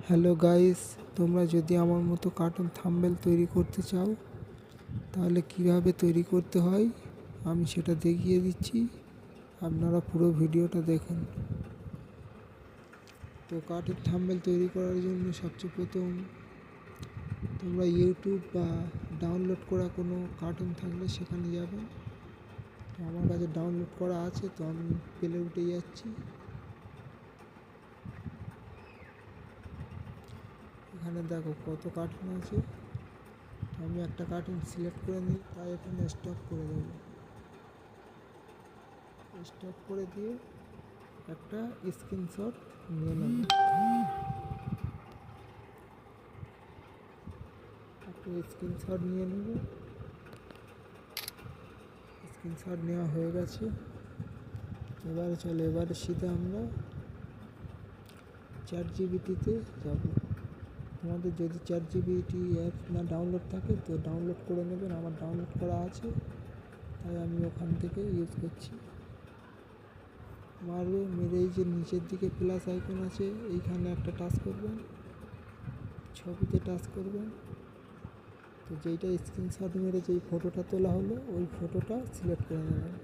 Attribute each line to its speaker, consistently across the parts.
Speaker 1: Hello guys, তোমরা যদি আমার মতো কার্টুন থাম্বনেল তৈরি করতে চাও তাহলে কিভাবে তৈরি করতে হয় আমি সেটা দেখিয়ে দিচ্ছি। আপনারা পুরো ভিডিওটা দেখুন। তো কার্টুন থাম্বনেল তৈরি করার জন্য সবচেয়ে প্রথম তোমরা ইউটিউব বা ডাউনলোড করা কোনো কার্টুন থাকলে সেখানে যাবে। তো আমার কাছে ডাউনলোড করা আছে, তো আমি পেলে উঠে যাচ্ছি। এখানে দেখো কত কার্টুন আছে। আমি একটা কার্টুন সিলেক্ট করে নিই, তাই এখানে স্টপ করে দেবো। স্টপ করে দিয়ে একটা স্ক্রিনশট নিয়ে নেব। স্ক্রিনশট নেওয়া হয়ে গেছে। এবারে সিধা আমরা ChatGPT-তে যাব। তোমাদের যদি ChatGPT অ্যাপ না ডাউনলোড থাকে তো ডাউনলোড করে নেবেন। আমার ডাউনলোড করা আছে, তাই আমি ওখান থেকে ইউজ করছি। মেরে এই যে নিচের দিকে প্লাস আইকন আছে, এইখানে একটা টাচ করবেন, ছবিতে টাচ করবেন। তো যেইটা স্ক্রিনশট মেরে যেই ফটোটা তোলা হলো ওই ফটোটা সিলেক্ট করে নেবেন।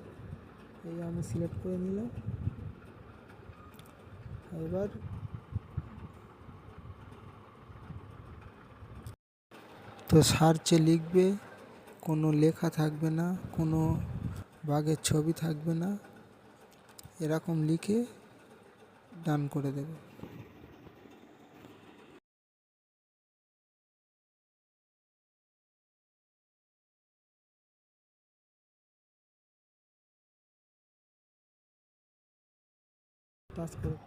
Speaker 1: এই আমি সিলেক্ট করে নিলাম। এবার তো সার্চে লিখবে, কোনো লেখা থাকবে না, কোনো বাঘের ছবি থাকবে না, এরকম লিখে ডান করে দেবে। টাচ করে